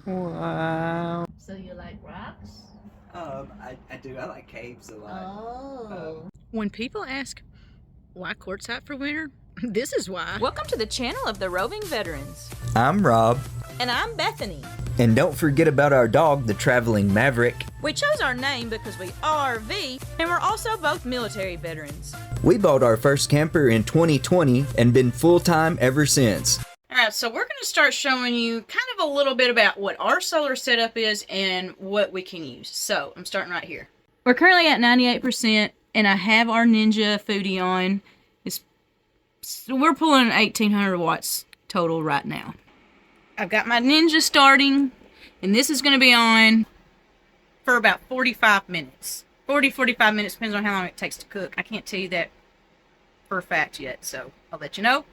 Wow. So you like rocks? I do. I like caves a lot. Oh. When people ask why Quartzsite for winter, this is why. Welcome to the channel of the Roving Veterans. I'm Rob. And I'm Bethany. And don't forget about our dog, the Traveling Maverick. We chose our name because we RV, and we're also both military veterans. We bought our first camper in 2020 and been full-time ever since. Alright, so we're going to start showing you kind of a little bit about what our solar setup is and what we can use. So, I'm starting right here. We're currently at 98%, and I have our Ninja Foodie on. We're pulling 1800 watts total right now. I've got my Ninja starting, and this is going to be on for about 45 minutes. 45 minutes, depends on how long it takes to cook. I can't tell you that for a fact yet, so I'll let you know.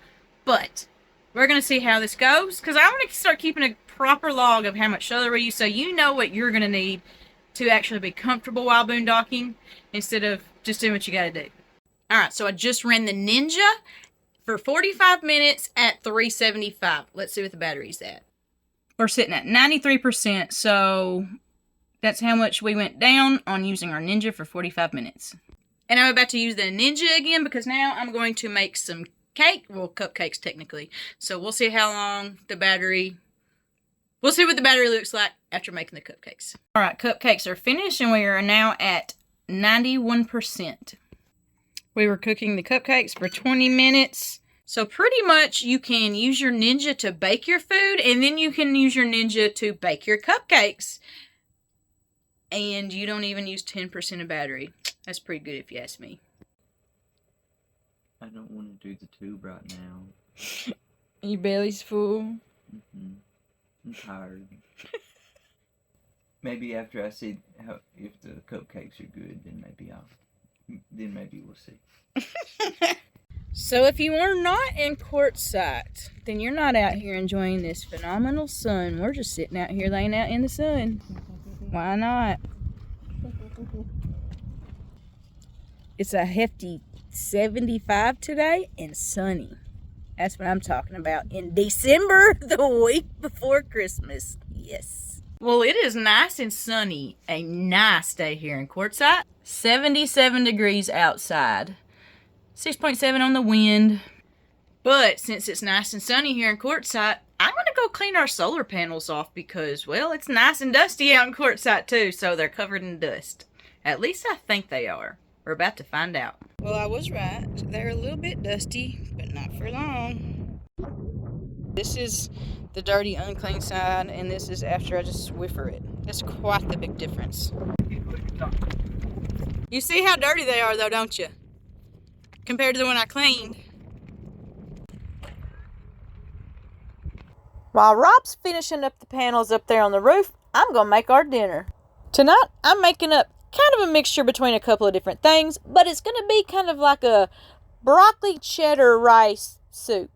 But we're going to see how this goes, because I want to start keeping a proper log of how much solar we use, so you know what you're going to need to actually be comfortable while boondocking, instead of just doing what you got to do. Alright, so I just ran the Ninja for 45 minutes at 375. Let's see what the battery's at. We're sitting at 93%, so that's how much we went down on using our Ninja for 45 minutes. And I'm about to use the Ninja again because now I'm going to make some cake. Well, cupcakes technically. So we'll see how long the battery... We'll see what the battery looks like after making the cupcakes. Alright, cupcakes are finished and we are now at 91%. We were cooking the cupcakes for 20 minutes. So pretty much you can use your Ninja to bake your food, and then you can use your Ninja to bake your cupcakes. And you don't even use 10% of battery. That's pretty good if you ask me. I don't want to do the tube right now. Your belly's full? I'm tired. Maybe after I see how if the cupcakes are good, then maybe we'll see. So if you are not in Quartzsite, then you're not out here enjoying this phenomenal sun. We're just sitting out here laying out in the sun. Why not? It's a hefty 75 today and sunny. That's what I'm talking about. In December, the week before Christmas. Yes. Well, it is nice and sunny. A nice day here in Quartzsite. 77 degrees outside. 6.7 on the wind. But since it's nice and sunny here in Quartzsite, I'm going to go clean our solar panels off because, well, it's nice and dusty out in Quartzsite too, so they're covered in dust. At least I think they are. We're about to find out. Well, I was right. They're a little bit dusty, but not for long. This is the dirty, unclean side, and this is after I just Swiffer it. That's quite the big difference. You see how dirty they are, though, don't you? Compared to the one I cleaned. While Rob's finishing up the panels up there on the roof, I'm going to make our dinner. Tonight, I'm making up kind of a mixture between a couple of different things, but it's going to be kind of like a broccoli cheddar rice soup.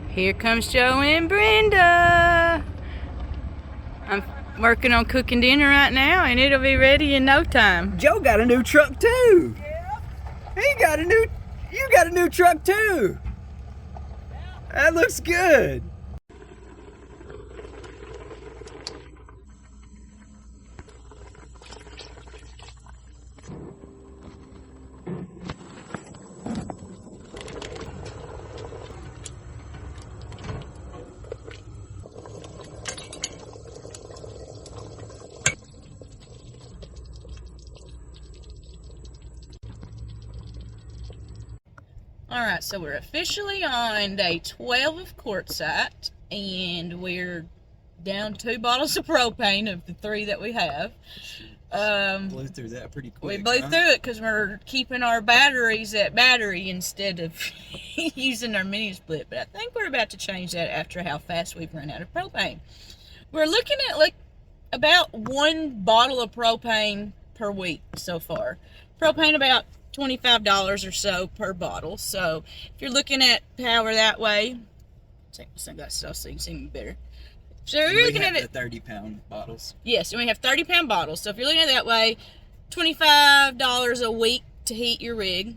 Here comes Joe and Brenda. I'm working on cooking dinner right now, and it'll be ready in no time. Joe got a new truck too. Yeah. You got a new truck too. That looks good. Alright, so we're officially on day 12 of Quartzsite, and we're down 2 bottles of propane of the 3 that we have. Blew through that pretty quick. We blew through it because we're keeping our batteries at battery instead of using our mini split, but I think we're about to change that after how fast we've run out of propane. We're looking at like about 1 bottle of propane per week so far. Propane about $25 or so per bottle. So if you're looking at power that way, take my sunglasses off so you can see me better. So you're looking at it. The 30-pound bottles. Yes, and we have 30-pound bottles. So if you're looking at it that way, $25 a week to heat your rig.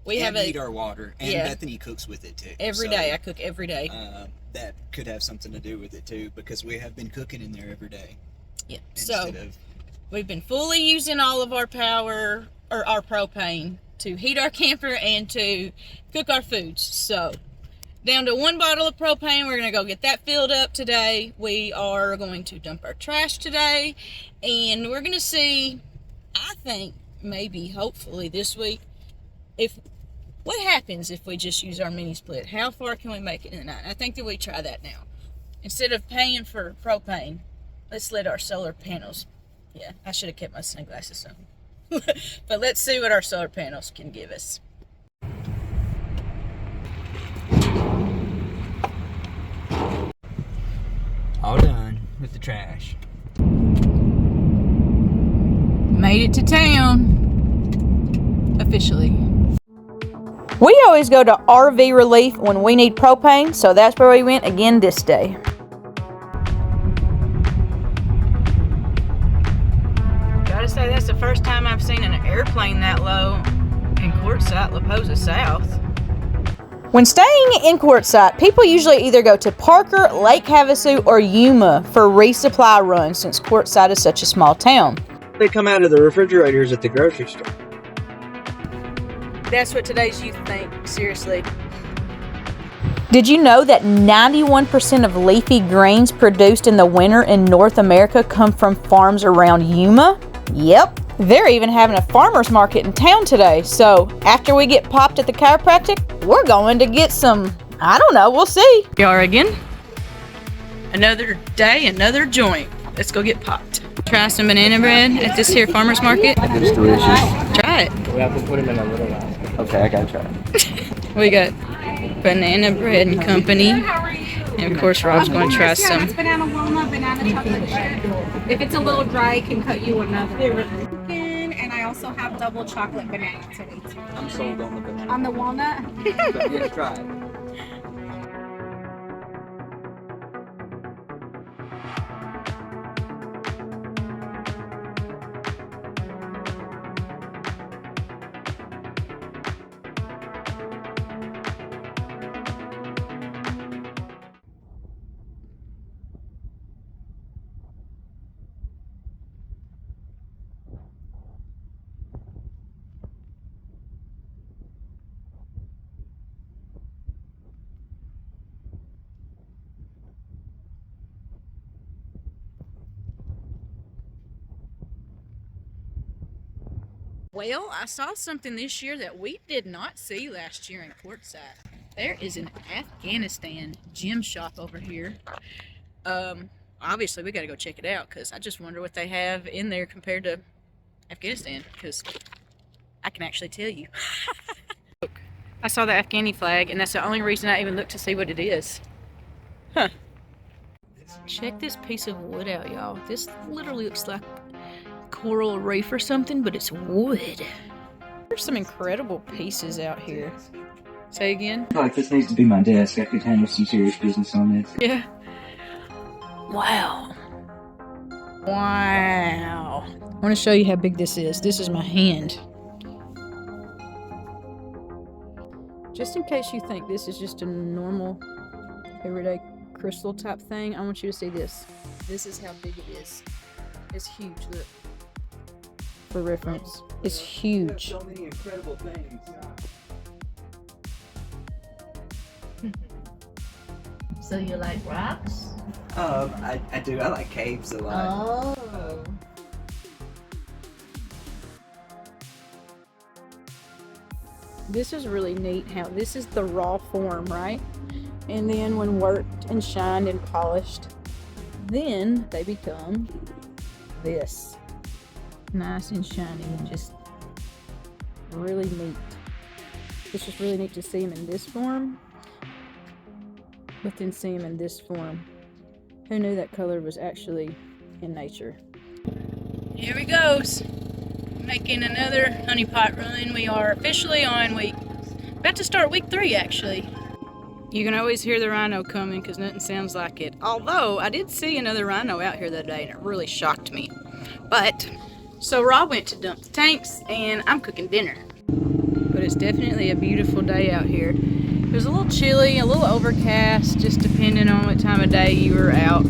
We have heat our water, and Bethany cooks with it too. Every day, I cook every day. That could have something to do with it too, because we have been cooking in there every day. Yeah. So we've been fully using all of our power or our propane to heat our camper and to cook our foods. So down to 1 bottle of propane. We're going to go get that filled up today. We are going to dump our trash today, and we're going to see, I think, maybe, hopefully this week, what happens if we just use our mini split. How far can we make it in the night? I think that we try that now. Instead of paying for propane, let's let our solar panels, I should have kept my sunglasses on. But let's see what our solar panels can give us. All done with the trash. Made it to town. Officially. We always go to RV Relief when we need propane, so that's where we went again this day. Gotta say, that's the first time I've seen an airplane that low in Quartzsite, Posa South. When staying in Quartzsite, people usually either go to Parker, Lake Havasu, or Yuma for resupply runs since Quartzsite is such a small town. They come out of the refrigerators at the grocery store. That's what today's youth think, seriously. Did you know that 91% of leafy greens produced in the winter in North America come from farms around Yuma? Yep. They're even having a farmer's market in town today. So after we get popped at the chiropractic, we're going to get some, I don't know, we'll see. Here we are again. Another day, another joint. Let's go get popped. Try some banana bread at this here farmer's market. It's delicious. Try it. We have to put them in a little one. Okay, I gotta try it. We got Banana Bread and Company. And of course, Rob's going to try some. It's banana walnut, banana chocolate chip. If it's a little dry, I can cut you another. And I also have double chocolate banana today too. I'm sold on the banana. On the walnut? But yeah, try it. Well, I saw something this year that we did not see last year in Quartzsite. There is an Afghanistan gym shop over here. Obviously, we got to go check it out because I just wonder what they have in there compared to Afghanistan, because I can actually tell you. Look, I saw the Afghani flag, and that's the only reason I even looked to see what it is. Huh. Check this piece of wood out, y'all. This literally looks like coral reef or something, but it's wood. There's some incredible pieces out here. Say again? I feel like this needs to be my desk. I could handle some serious business on this. Yeah. Wow. Wow. I want to show you how big this is. This is my hand. Just in case you think this is just a normal, everyday crystal type thing, I want you to see this. This is how big it is. It's huge, look. For reference, it's huge. So many incredible things. So you like rocks? I do. I like caves a lot. Oh. This is really neat how this is the raw form, right? And then when worked and shined and polished, then they become this. Nice and shiny and just really neat. It's just really neat to see them in this form, but then see them in this form. Who knew that color was actually in nature? Here he goes, making another honeypot run. We are officially on about to start week 3 actually. You can always hear the rhino coming because nothing sounds like it. Although, I did see another rhino out here the other day and it really shocked me. But, so Rob went to dump the tanks and I'm cooking dinner. But it's definitely a beautiful day out here. It was a little chilly, a little overcast, just depending on what time of day you were out.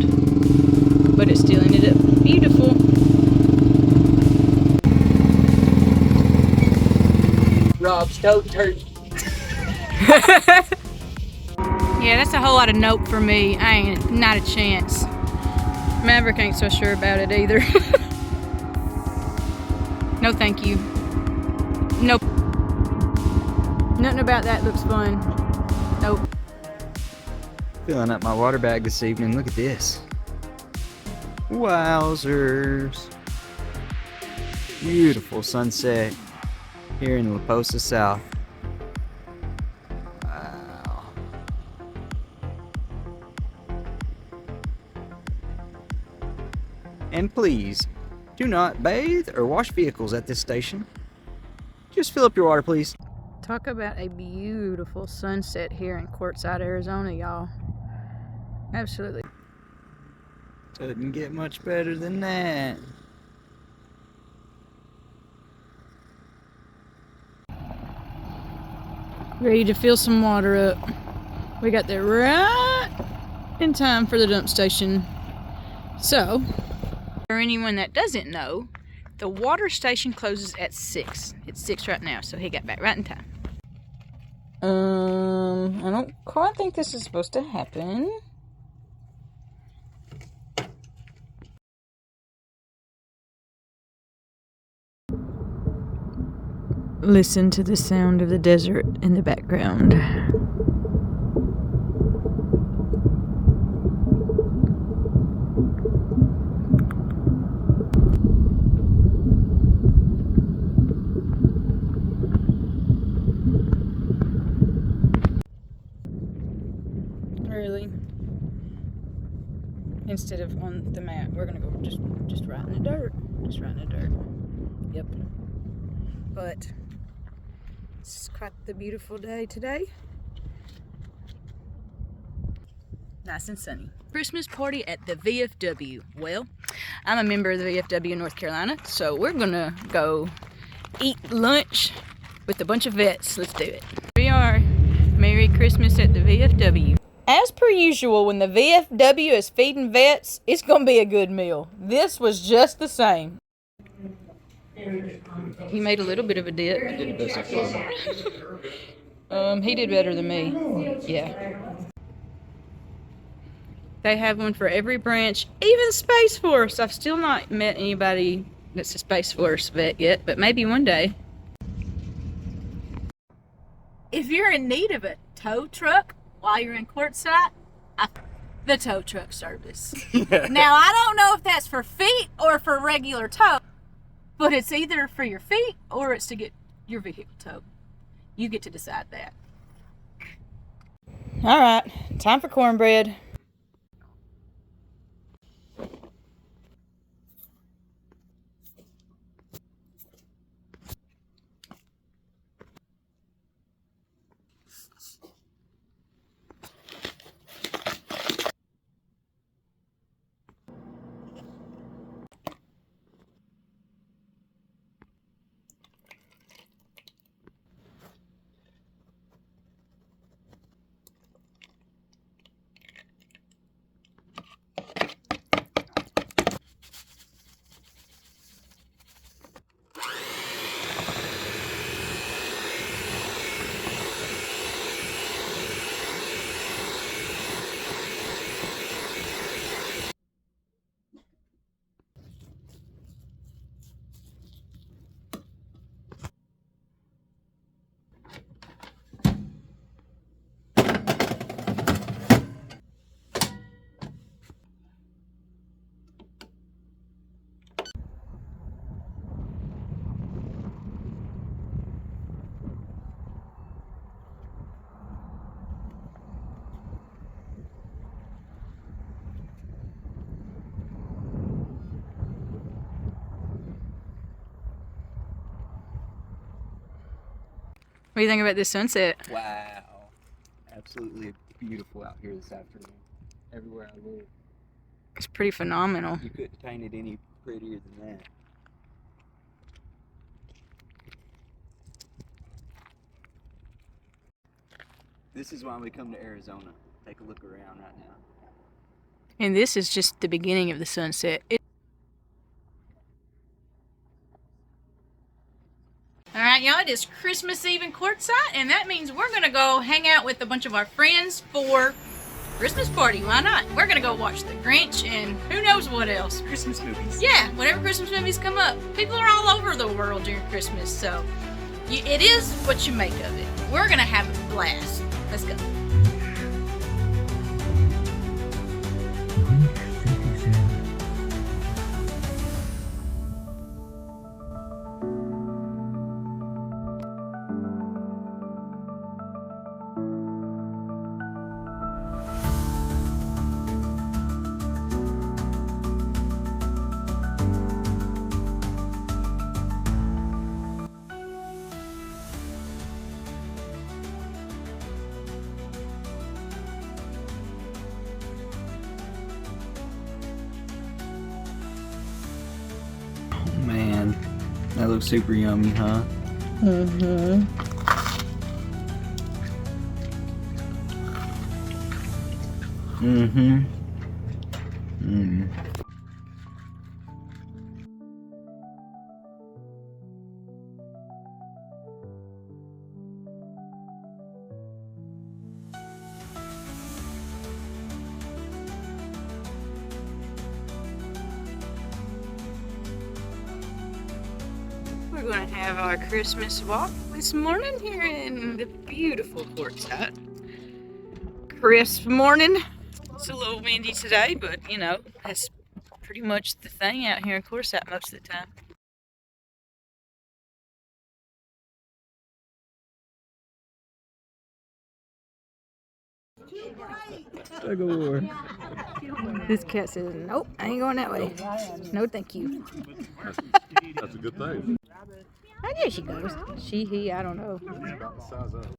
But it still ended up beautiful. Rob's tote turkey. Yeah, that's a whole lot of nope for me. I ain't, not a chance. Maverick ain't so sure about it either. No thank you. Nope. Nothing about that looks fun. Nope. Filling up my water bag this evening. Look at this. Wowzers. Beautiful sunset here in Posa South. Wow. And please, do not bathe or wash vehicles at this station. Just fill up your water, please. Talk about a beautiful sunset here in Quartzsite, Arizona, y'all. Absolutely. Doesn't get much better than that. Ready to fill some water up. We got there right in time for the dump station. So, for anyone that doesn't know, the water station closes at 6. It's 6 right now, so he got back right in time. I don't quite think this is supposed to happen. Listen to the sound of the desert in the background. Really? Instead of on the mat, we're gonna go just right in the dirt. Just right in the dirt. Yep. But it's quite the beautiful day today. Nice and sunny. Christmas party at the VFW. Well, I'm a member of the VFW in North Carolina, so we're gonna go eat lunch with a bunch of vets. Let's do it. Here we are. Merry Christmas at the VFW. As per usual, when the VFW is feeding vets, it's gonna be a good meal. This was just the same. He made a little bit of a dip. I did the best I could. He did better than me. Yeah. They have one for every branch, even Space Force. I've still not met anybody that's a Space Force vet yet, but maybe one day. If you're in need of a tow truck while you're in Quartzsite, the tow truck service. Now, I don't know if that's for feet or for regular tow, but it's either for your feet or it's to get your vehicle towed. You get to decide that. All right, time for cornbread. What do you think about this sunset? Wow. Absolutely beautiful out here this afternoon. Everywhere I look. It's pretty phenomenal. You couldn't paint it any prettier than that. This is why we come to Arizona. Take a look around right now. And this is just the beginning of the sunset. All right, y'all, it is Christmas Eve in Quartzsite, and that means we're going to go hang out with a bunch of our friends for Christmas party. Why not? We're going to go watch The Grinch and who knows what else. Christmas movies. Yeah, whenever Christmas movies come up. People are all over the world during Christmas, so it is what you make of it. We're going to have a blast. Let's go. Man, that looks super yummy, huh? Mm-hmm. Mm-hmm. Mm. We're going to have our Christmas walk this morning here in the beautiful Quartzsite. Crisp morning. It's a little windy today, but you know, that's pretty much the thing out here in Quartzsite most of the time. Tug of war. This cat says, nope, I ain't going that way. No, thank you. That's a good thing. I guess she goes. She, he, I don't know.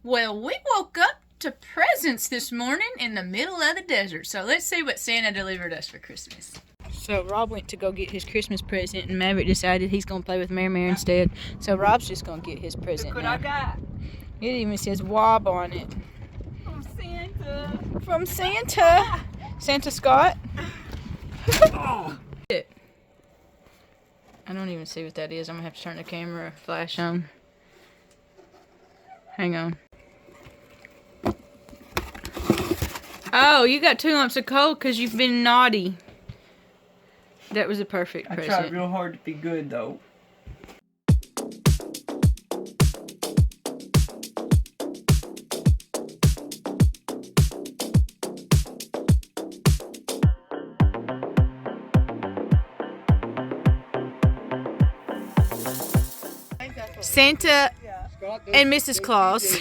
Well, we woke up to presents this morning in the middle of the desert. So let's see what Santa delivered us for Christmas. So Rob went to go get his Christmas present, and Maverick decided he's going to play with Mary instead. So Rob's just going to get his present Look now. what I got. It even says Wob on it. From Santa. From Santa. Santa Scott. I don't even see what that is. I'm going to have to turn the camera flash on. Hang on. Oh, you got 2 lumps of coal because you've been naughty. That was a perfect I present. tried real hard to be good, though. Santa and Mrs. Claus,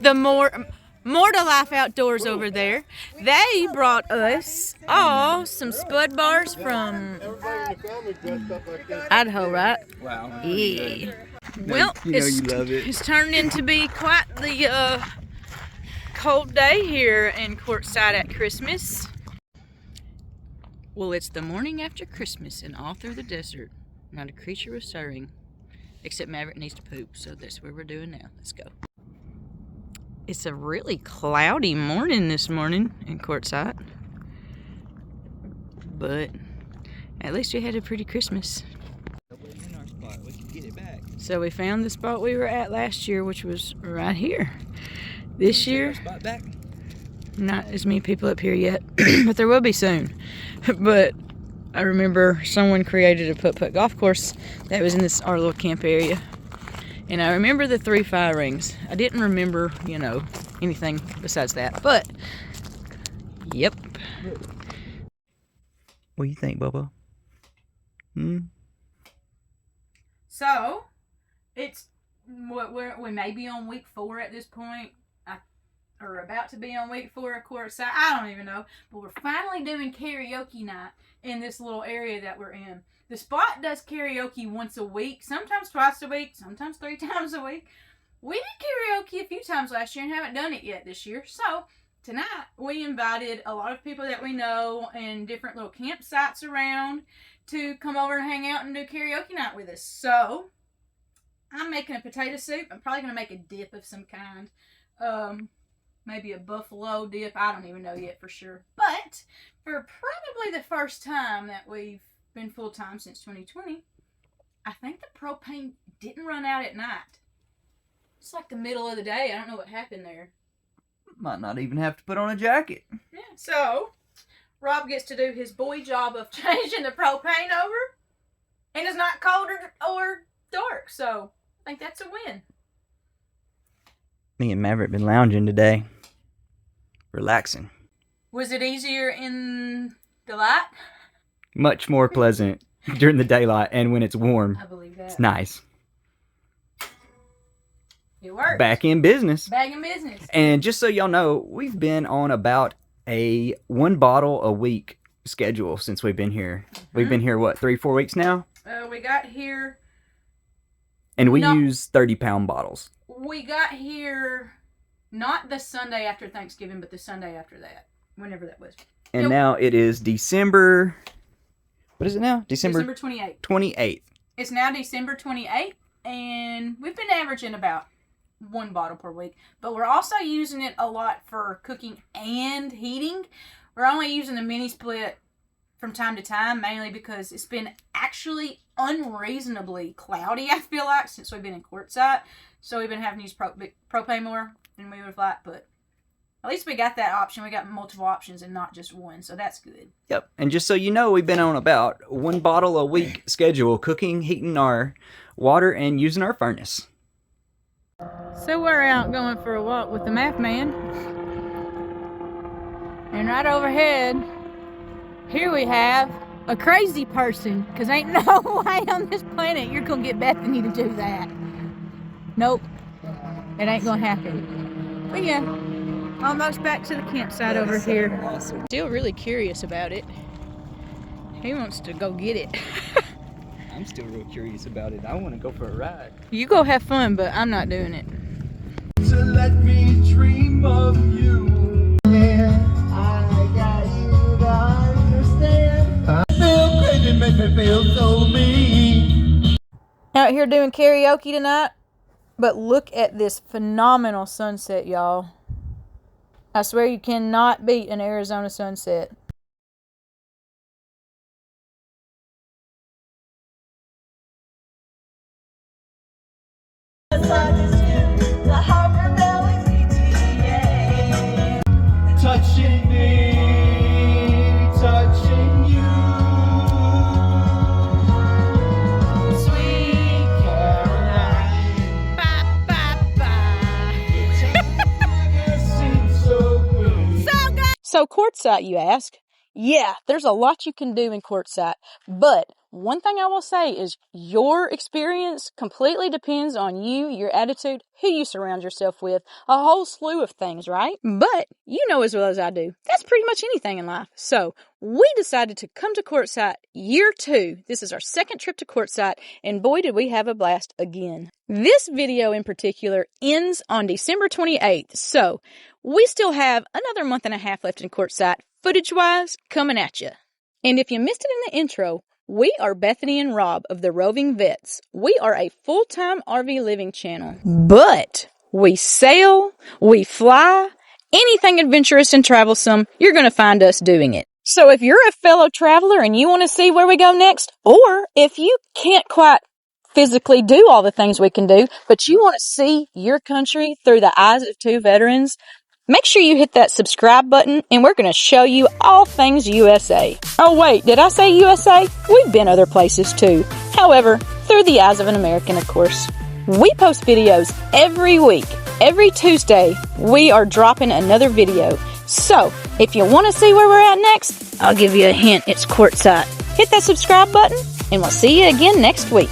the more to life outdoors over there, they brought us some Spud Bars from Idaho, right? Wow. Yeah. Well, You know you love it. it's turned into be quite the cold day here in Quartzsite at Christmas. Well, it's the morning after Christmas, and all through the desert, not a creature was stirring. Except Maverick needs to poop, so that's what we're doing now. Let's go. It's a really cloudy morning this morning in Quartzsite. But at least we had a pretty Christmas. In our spot, we can get it back. So we found the spot we were at last year, which was right here. This year, Spot back. not as many people up here yet, but there will be soon. But I remember someone created a putt-putt golf course that was in our little camp area. And I remember the 3 fire rings. I didn't remember, anything besides that. But, yep. What do you think, Bubba? So, it's we may be on week 4 at this point. Or about to be on week 4 of Quartzsite. I don't even know. But we're finally doing karaoke night in this little area that we're in. The spot does karaoke once a week, sometimes twice a week, sometimes 3 times a week. We did karaoke a few times last year and haven't done it yet this year. So, tonight we invited a lot of people that we know and different little campsites around to come over and hang out and do karaoke night with us. So I'm making a potato soup. I'm probably going to make a dip of some kind. Maybe a buffalo dip. I don't even know yet for sure. But for probably the first time that we've been full-time since 2020, I think the propane didn't run out at night. It's like the middle of the day. I don't know what happened there. Might not even have to put on a jacket. Yeah, so Rob gets to do his boy job of changing the propane over, and it's not cold or dark, so I think that's a win. Me and Maverick been lounging today. Relaxing. Was it easier in the light? Much more pleasant during the daylight and when it's warm. I believe that. It's nice. It works. Back in business. Back in business. And just so y'all know, we've been on about a 1 bottle a week schedule since we've been here. We've been here, what, 3-4 weeks now? We got here. And we use 30-pound bottles. We got here not the Sunday after Thanksgiving, but the Sunday after that. Whenever that was. And now it is December. What is it now? December 28th. 28th. It's now December 28th, and we've been averaging about 1 bottle per week. But we're also using it a lot for cooking and heating. We're only using the mini split from time to time, mainly because it's been actually unreasonably cloudy, I feel like, since we've been in Quartzsite. So we've been having to use propane more than we would have liked, but at least we got that option. We got multiple options and not just one, so that's good. Yep. And just so you know, we've been on about 1 bottle a week schedule, cooking, heating our water, and using our furnace. So we're out going for a walk with the math man. And right overhead, here we have a crazy person. Because ain't no way on this planet you're going to get Bethany to do that. Nope. It ain't going to happen. But yeah, almost back to the campsite over here. Awesome. Still really curious about it. He wants to go get it. I'm still real curious about it. I want to go for a ride. You go have fun, but I'm not doing it. To let me dream of you. Yeah, I got you to understand. I feel crazy, make me feel so mean. Out here doing karaoke tonight, but look at this phenomenal sunset, y'all. I swear you cannot beat an Arizona sunset. Touching me, touching you. Sweet Caroline. Bye, bye, bye. Seems so good. So Quartzsite, you ask? Yeah, there's a lot you can do in Quartzsite, but one thing I will say is your experience completely depends on you, your attitude, who you surround yourself with, a whole slew of things, right? But you know as well as I do, that's pretty much anything in life. So we decided to come to Quartzsite year 2. This is our 2nd trip to Quartzsite, and boy did we have a blast again. This video in particular ends on December 28th, so we still have another month and a half left in Quartzsite, footage-wise, coming at you. And if you missed it in the intro, we are Bethany and Rob of the Roving Vets. We are a full-time RV living channel. But we sail, we fly, anything adventurous and travelsome, you're going to find us doing it. So if you're a fellow traveler and you want to see where we go next, or if you can't quite physically do all the things we can do, but you want to see your country through the eyes of 2 veterans, make sure you hit that subscribe button, and we're going to show you all things USA. Oh wait, did I say USA? We've been other places too. However, through the eyes of an American, of course. We post videos every week. Every Tuesday, we are dropping another video. So, if you want to see where we're at next, I'll give you a hint, it's Quartzsite. Hit that subscribe button, and we'll see you again next week.